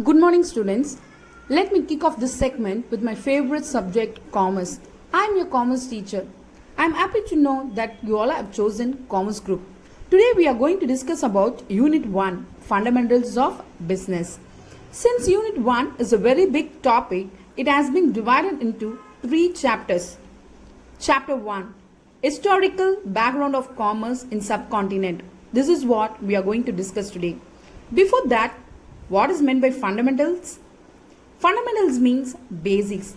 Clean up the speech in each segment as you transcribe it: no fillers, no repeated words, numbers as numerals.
Good morning, students. Let me kick off this segment with my favorite subject, commerce. I am your commerce teacher. I am happy to know that you all have chosen commerce group. Today we are going to discuss about Unit 1, Fundamentals of Business. Since Unit 1 is a very big topic, it has been divided into 3 chapters. Chapter 1, Historical Background of Commerce in Subcontinent. This is what we are going to discuss today. Before that, what is meant by fundamentals? Fundamentals means basics.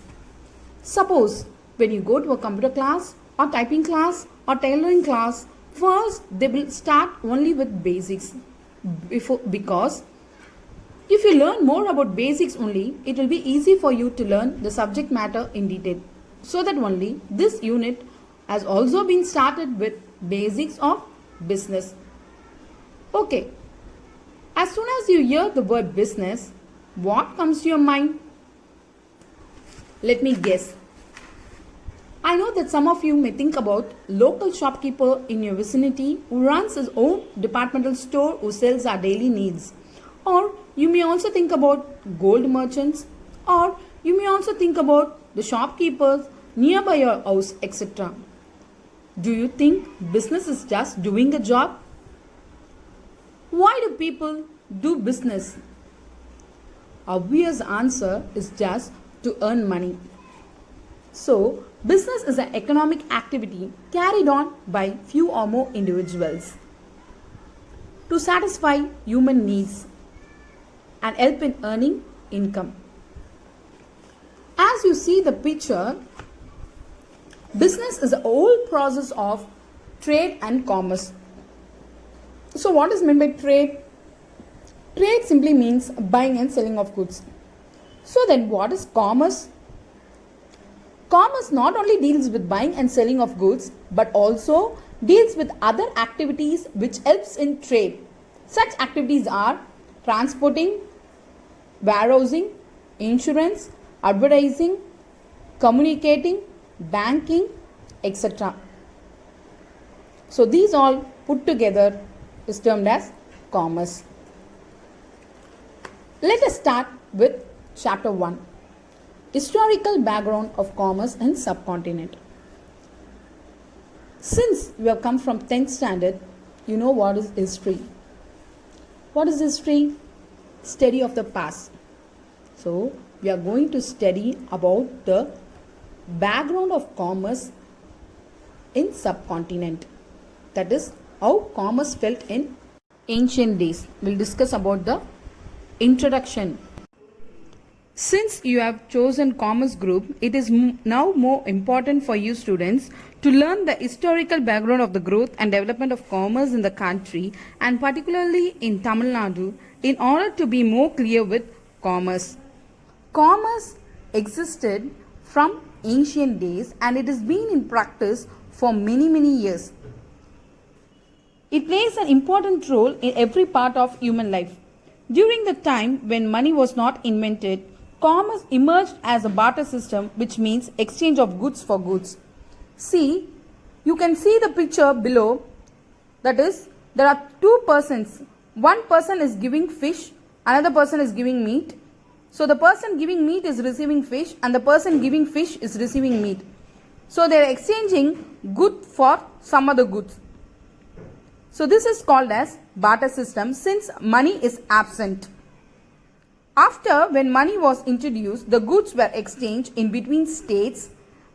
Suppose when you go to a computer class or typing class or tailoring class, first they will start only with basics. Because if you learn more about basics only, it will be easy for you to learn the subject matter in detail. So that only this unit has also been started with basics of business. Okay. As soon as you hear the word business, what comes to your mind? Let me guess. I know that some of you may think about local shopkeeper in your vicinity who runs his own departmental store who sells our daily needs. Or you may also think about gold merchants. Or you may also think about the shopkeepers nearby your house, etc. Do you think business is just doing a job? Why do people do business? Obvious answer is just to earn money. So, business is an economic activity carried on by few or more individuals to satisfy human needs and help in earning income. As you see the picture, business is the whole process of trade and commerce. So what is meant by trade? Trade simply means buying and selling of goods. So then what is commerce? Commerce not only deals with buying and selling of goods but also deals with other activities which helps in trade. Such activities are transporting, warehousing, insurance, advertising, communicating, banking, etc. So these all put together is termed as commerce. Let us start with chapter 1, Historical Background of Commerce in Subcontinent. Since we have come from 10th standard, you know what is history. What is history? Study of the past. So we are going to study about the background of commerce in subcontinent. That is how commerce felt in ancient days. We'll discuss about the introduction. Since you have chosen commerce group, it is now more important for you students to learn the historical background of the growth and development of commerce in the country and particularly in Tamil Nadu in order to be more clear with commerce. Commerce existed from ancient days and it has been in practice for many years. It plays an important role in every part of human life. During the time when money was not invented, commerce emerged as a barter system, which means exchange of goods for goods. See, you can see the picture below. That is, there are two persons. One person is giving fish, another person is giving meat. So the person giving meat is receiving fish and the person giving fish is receiving meat. So they are exchanging good for some other goods. So this is called as barter system since money is absent. After when money was introduced, the goods were exchanged in between states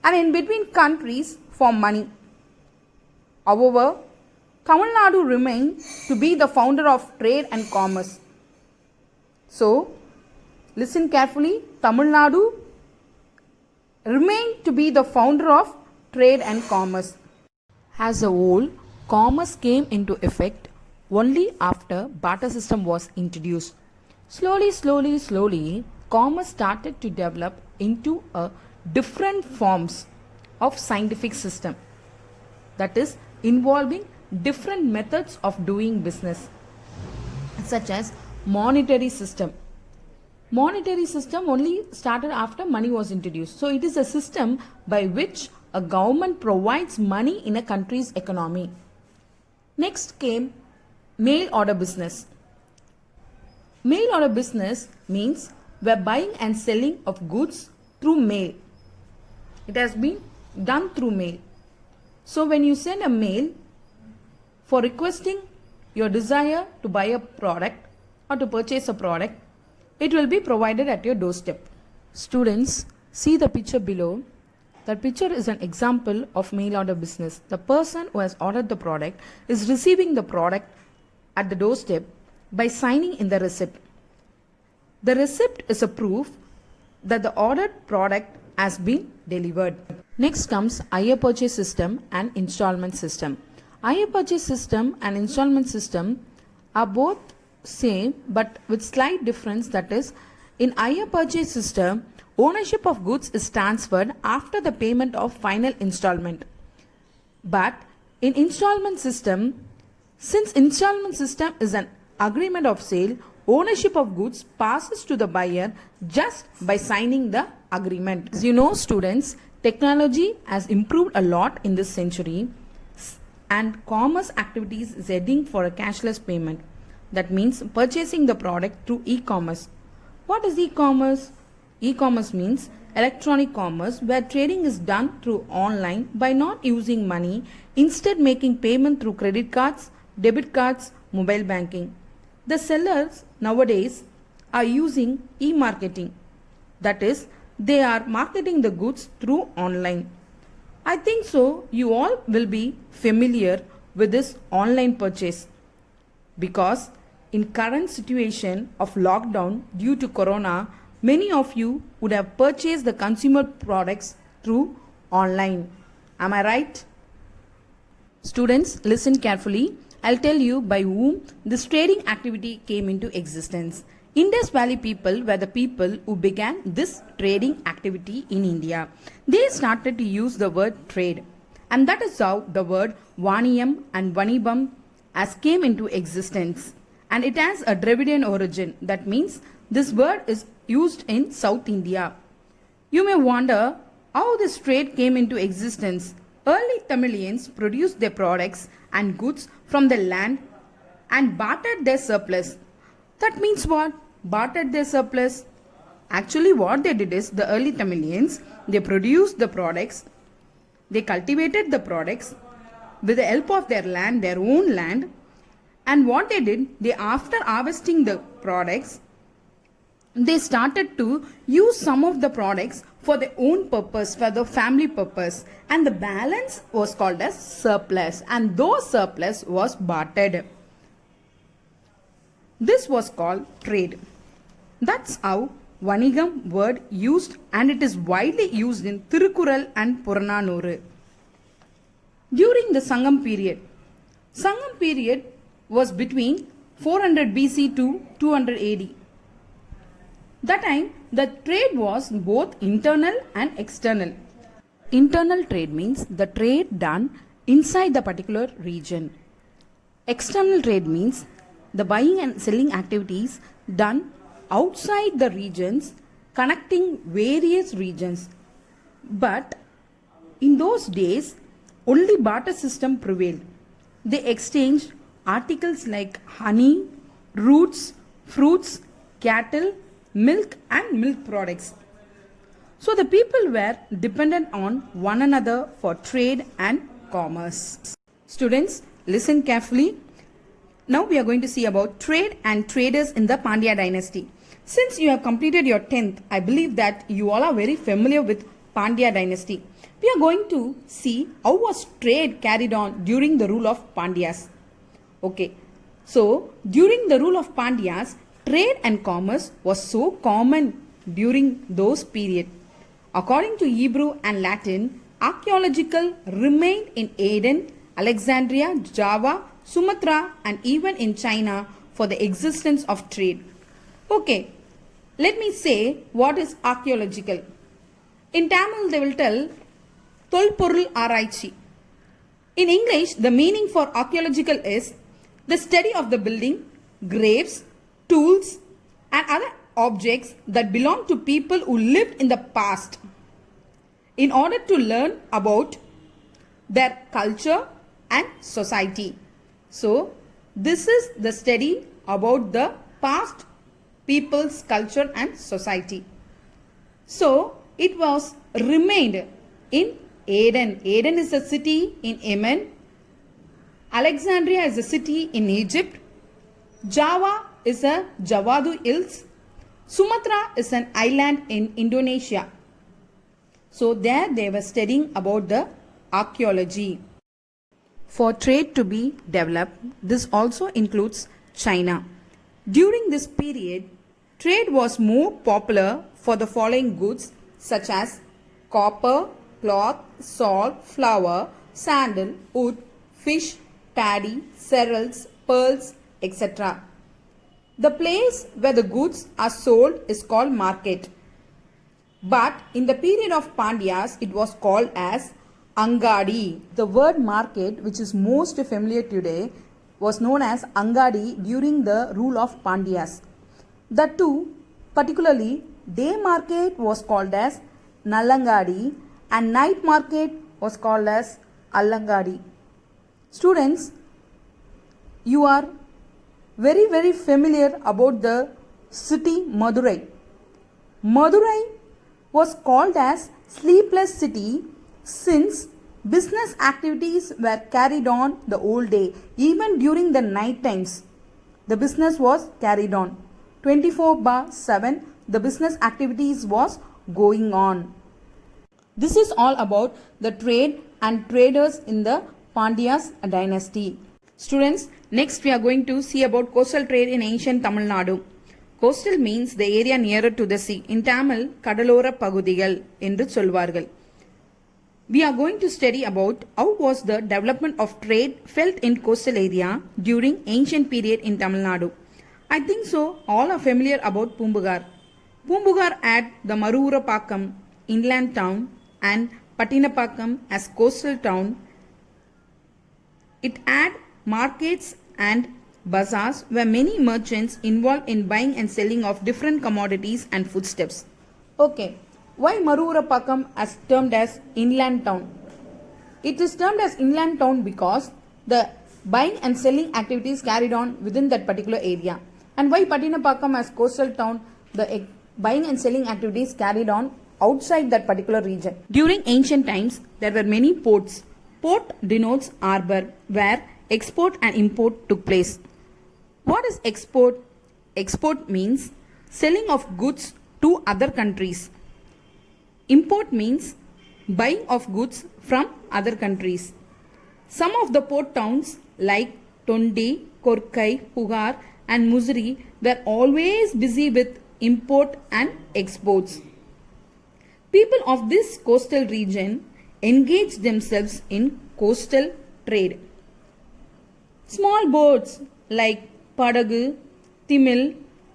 and in between countries for money. However, Tamil Nadu remained to be the founder of trade and commerce. So, listen carefully, Tamil Nadu remained to be the founder of trade and commerce. As a whole, commerce came into effect only after barter system was introduced. Slowly, commerce started to develop into a different forms of scientific system. That is, involving different methods of doing business, such as monetary system. Monetary system only started after money was introduced. So it is a system by which a government provides money in a country's economy. Next came mail order business. Mail order business means we are buying and selling of goods through mail. It has been done through mail. So when you send a mail for requesting your desire to buy a product or to purchase a product, it will be provided at your doorstep. Students, see the picture below. That picture is an example of mail order business. The person who has ordered the product is receiving the product at the doorstep by signing in the receipt. The receipt is a proof that the ordered product has been delivered. Next comes hire purchase system and installment system. Hire purchase system and installment system are both same but with slight difference, that is, in hire purchase system, ownership of goods is transferred after the payment of final installment. But in installment system, since installment system is an agreement of sale, ownership of goods passes to the buyer just by signing the agreement. As you know, students, technology has improved a lot in this century and commerce activities is heading for a cashless payment. That means purchasing the product through e-commerce. What is e-commerce? E-commerce means electronic commerce where trading is done through online by not using money, instead making payment through credit cards, debit cards, mobile banking. The sellers nowadays are using e-marketing. That is, they are marketing the goods through online. I think so you all will be familiar with this online purchase because in current situation of lockdown due to corona, many of you would have purchased the consumer products through online. Am I right? Students, listen carefully. I'll tell you by whom this trading activity came into existence. Indus Valley people were the people who began this trading activity in India. They started to use the word trade, and that is how the word Vaniyam and Vanibam has came into existence. And it has a Dravidian origin. That means this word is used in South India. You may wonder how this trade came into existence. Early Tamilians produced their products and goods from the land and bartered their surplus. That means what? Bartered their surplus. Actually what they did is, the early Tamilians, they produced the products, they cultivated the products with the help of their land, their own land. And what they did, they after harvesting the products, they started to use some of the products for their own purpose, for the family purpose, and the balance was called as surplus, and those surplus was bartered. This was called trade. That's how Vanigam word used, and it is widely used in Thirukural and Purananuru. During the Sangam period was between 400 BC to 200 AD. That time, the trade was both internal and external. Internal trade means the trade done inside the particular region. External trade means the buying and selling activities done outside the regions, connecting various regions. But in those days, only barter system prevailed. They exchanged articles like honey, roots, fruits, cattle, milk and milk products. So the people were dependent on one another for trade and commerce. Students, listen carefully. Now we are going to see about trade and traders in the Pandya dynasty. Since you have completed your 10th, I believe that you all are very familiar with Pandya dynasty. We are going to see how was trade carried on during the rule of Pandyas. Okay, so during the rule of Pandyas, trade and commerce was so common during those period. According to Hebrew and Latin, archaeological remained in Aden, Alexandria, Java, Sumatra and even in China for the existence of trade. Okay, let me say what is archaeological. In Tamil they will tell Tolporul Araichi. In English, the meaning for archaeological is the study of the building, graves, tools and other objects that belong to people who lived in the past in order to learn about their culture and society. So, this is the study about the past people's culture and society. So it was remained in Aden. Aden is a city in Yemen. Alexandria is a city in Egypt. Java is a Javadu Hills. Sumatra is an island in Indonesia. So there they were studying about the archaeology. For trade to be developed, this also includes China. During this period, trade was more popular for the following goods such as copper, cloth, salt, flour, sandal, wood, fish, paddy, cereals, pearls, etc. The place where the goods are sold is called market. But in the period of Pandyas, it was called as Angadi. The word market, which is most familiar today, was known as Angadi during the rule of Pandyas. The two, particularly day market was called as Nallangadi and night market was called as Allangadi. Students, you are very familiar about the city Madurai. Madurai was called as sleepless city since business activities were carried on the whole day. Even during the night times, the business was carried on. 24/7, the business activities was going on. This is all about the trade and traders in the Pandya's dynasty. Students, next we are going to see about coastal trade in ancient Tamil Nadu. Coastal means the area nearer to the sea. In Tamil, கடலோர பகுதிகள் என்று சொல்வார்கள். We are going to study about how was the development of trade felt in coastal area during ancient period in Tamil Nadu. I think so all are familiar about Pumbugar. Pumbugar had the Marurapakkam inland town and Patinapakkam as coastal town. It had markets and bazaars where many merchants involved in buying and selling of different commodities and foodstuffs. Okay, why Marurapakkam is termed as inland town? It is termed as inland town because the buying and selling activities carried on within that particular area. And why Patinapakkam as coastal town? The buying and selling activities carried on outside that particular region. During ancient times, there were many ports. Port denotes harbor where export and import took place. What is export? Export means selling of goods to other countries. Import means buying of goods from other countries. Some of the port towns like Tondi, Korkai, Pugar and Musri were always busy with import and exports. People of this coastal region engaged themselves in coastal trade. Small boats like Padagu, Timil,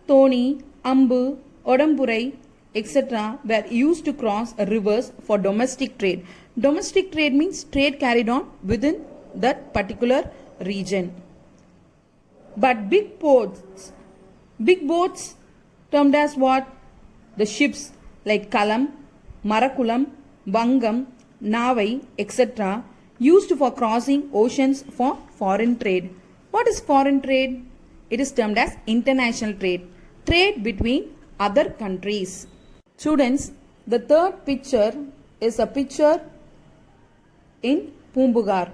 Thoni, Ambu, Odampurai, etc. were used to cross rivers for domestic trade. Domestic trade means trade carried on within that particular region. But big boats termed as what? The ships like Kalam, Marakulam, Bangam, Navai, etc. used for crossing oceans for foreign trade. What is foreign trade? It is termed as international trade. Trade between other countries. Students, the third picture is a picture in Pumbugar.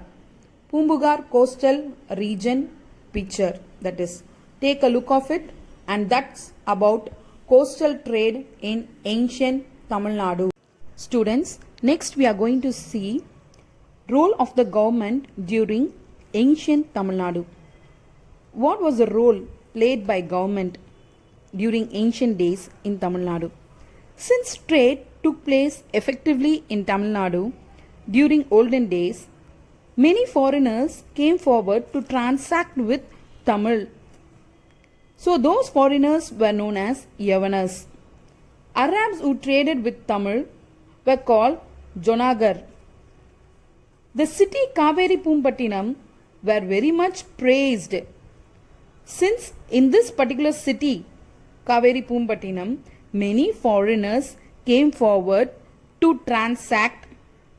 Pumbugar coastal region picture. That is, take a look of it, and that's about coastal trade in ancient Tamil Nadu. Students, next we are going to see role of the government during ancient Tamil Nadu. What was the role played by government during ancient days in Tamil Nadu? Since trade took place effectively in Tamil Nadu during olden days, many foreigners came forward to transact with Tamil. So those foreigners were known as Yavanas. Arabs who traded with Tamil were called Jonagar. The city Kaveri Pumpattinam were very much praised, since in this particular city Kaveri Pumpattinam many foreigners came forward to transact,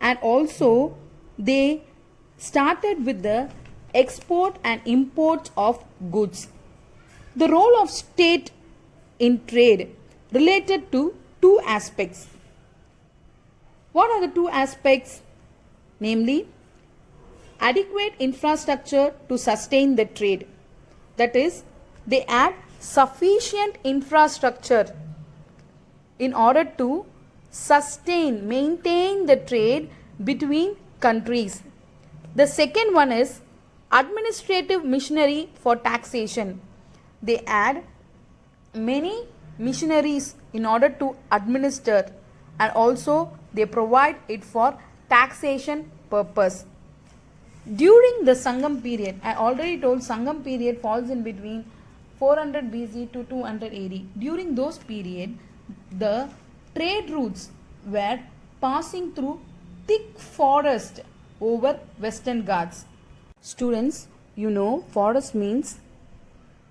and also they started with the export and import of goods. The role of state in trade related to two aspects. What are the two aspects? Namely, adequate infrastructure to sustain the trade. That is, they add sufficient infrastructure in order to maintain the trade between countries. The second one is administrative machinery for taxation. They add many missionaries in order to administer, and also they provide it for taxation purpose. During the Sangam period, I already told Sangam period falls in between 400 BC to 200 AD. During those period, the trade routes were passing through thick forest over Western Ghats. Students, you know, forest means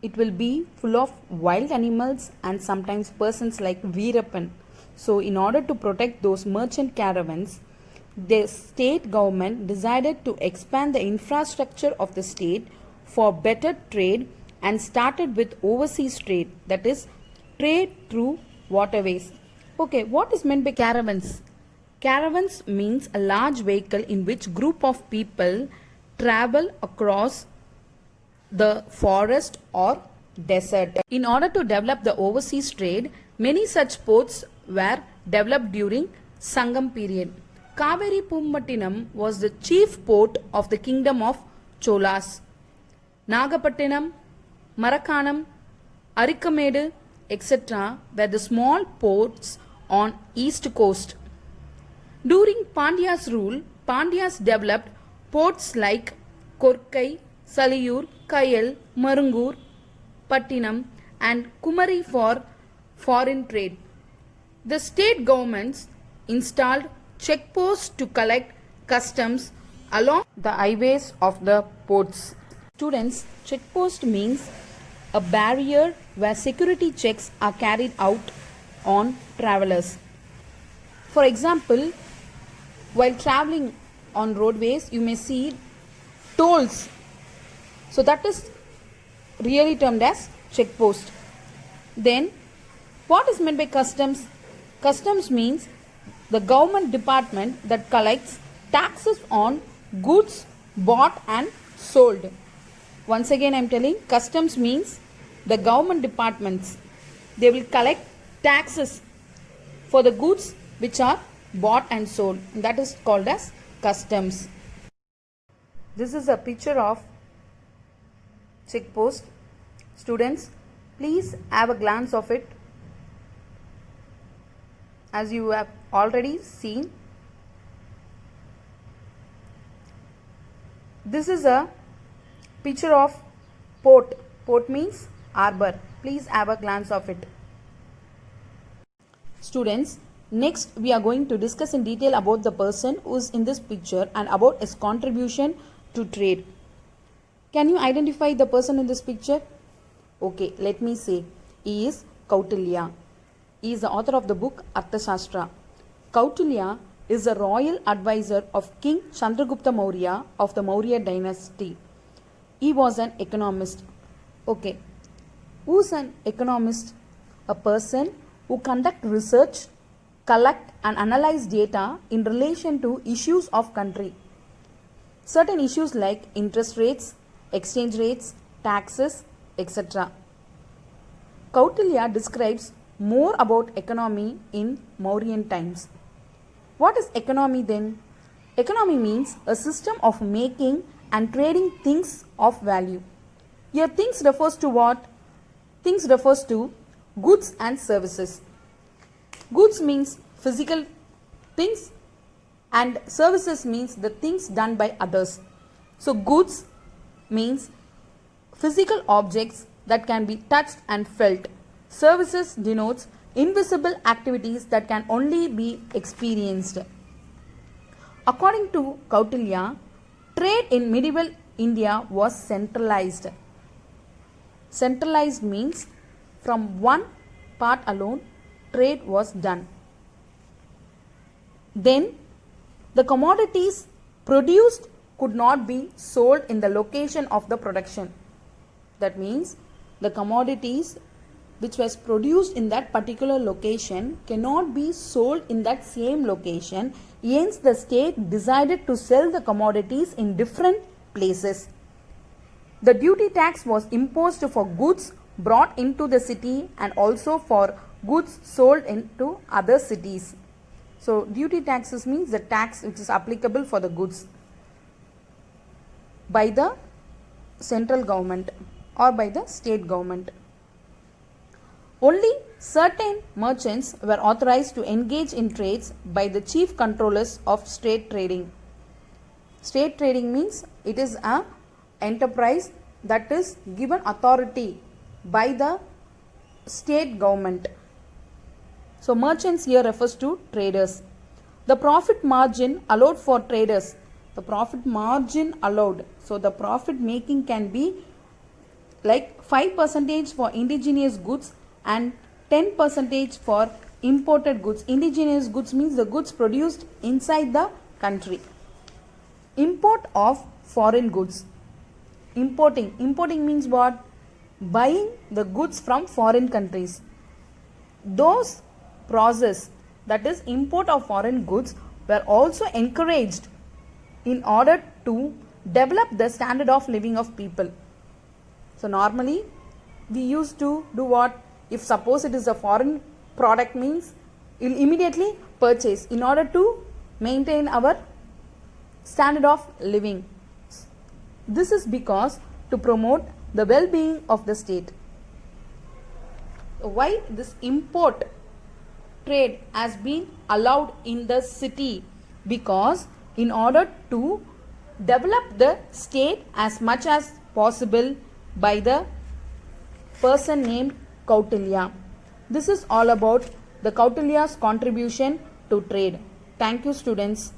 it will be full of wild animals and sometimes persons like Veerappan. So, in order to protect those merchant caravans, the state government decided to expand the infrastructure of the state for better trade and started with overseas trade, that is, trade through waterways. Okay, what is meant by caravans? Caravans means a large vehicle in which group of people travel across the forest or desert. In order to develop the overseas trade, many such ports were developed during Sangam period. Kaveri Pumbattinam was the chief port of the kingdom of Cholas. Nagapattinam, Marakanam, Arikamedu, etc. were the small ports on east coast. During Pandya's rule, Pandyas developed ports like Korkai, Saliyur, Kayal, Marungur, Pattinam and Kumari for foreign trade. The state governments installed checkposts to collect customs along the highways of the ports. Students, checkpost means a barrier where security checks are carried out on travelers. For example, while traveling on roadways, you may see tolls. So that is really termed as checkpost. Then, what is meant by customs? Customs means the government department that collects taxes on goods bought and sold. Once again I am telling, customs means the government departments. They will collect taxes for the goods which are bought and sold. That is called as customs. This is a picture of checkpost. Students, please have a glance of it. As you have already seen, this is a picture of port. Port means harbor. Please have a glance of it. Students, next we are going to discuss in detail about the person who is in this picture and about his contribution to trade. Can you identify the person in this picture? Okay, let me say. He is Kautilya. He is the author of the book Arthashastra. Kautilya is a royal advisor of King Chandragupta Maurya of the Maurya dynasty. He was an economist. Okay, who is an economist? A person who conduct research, collect and analyze data in relation to issues of country. Certain issues like interest rates, exchange rates, taxes, etc. Kautilya describes more about economy in Mauryan times. What is economy then? Economy means a system of making and trading things of value. Here things refers to what? Things refers to goods and services. Goods means physical things and services means the things done by others. So goods means physical objects that can be touched and felt. Services denotes invisible activities that can only be experienced. According to Kautilya, trade in medieval India was centralized. Centralized means from one part alone trade was done. Then the commodities produced could not be sold in the location of the production. That means the commodities, which was produced in that particular location cannot be sold in that same location. Hence, the state decided to sell the commodities in different places. The duty tax was imposed for goods brought into the city and also for goods sold into other cities. So, duty taxes means the tax which is applicable for the goods by the central government or by the state government. Only certain merchants were authorized to engage in trades by the chief controllers of state trading. State trading means it is an enterprise that is given authority by the state government. So, merchants here refers to traders. The profit margin allowed for traders. The profit margin allowed. So, the profit making can be like 5% for indigenous goods and 10% for imported goods. Indigenous goods means the goods produced inside the country. Import of foreign goods. Importing. Importing means what? Buying the goods from foreign countries. Those process, that is import of foreign goods, were also encouraged in order to develop the standard of living of people. So, normally we used to do what? If suppose it is a foreign product means you will immediately purchase in order to maintain our standard of living. This is because to promote the well-being of the state. Why this import trade has been allowed in the city? Because in order to develop the state as much as possible by the person named Kautilya. This is all about the Kautilya's contribution to trade. Thank you, students.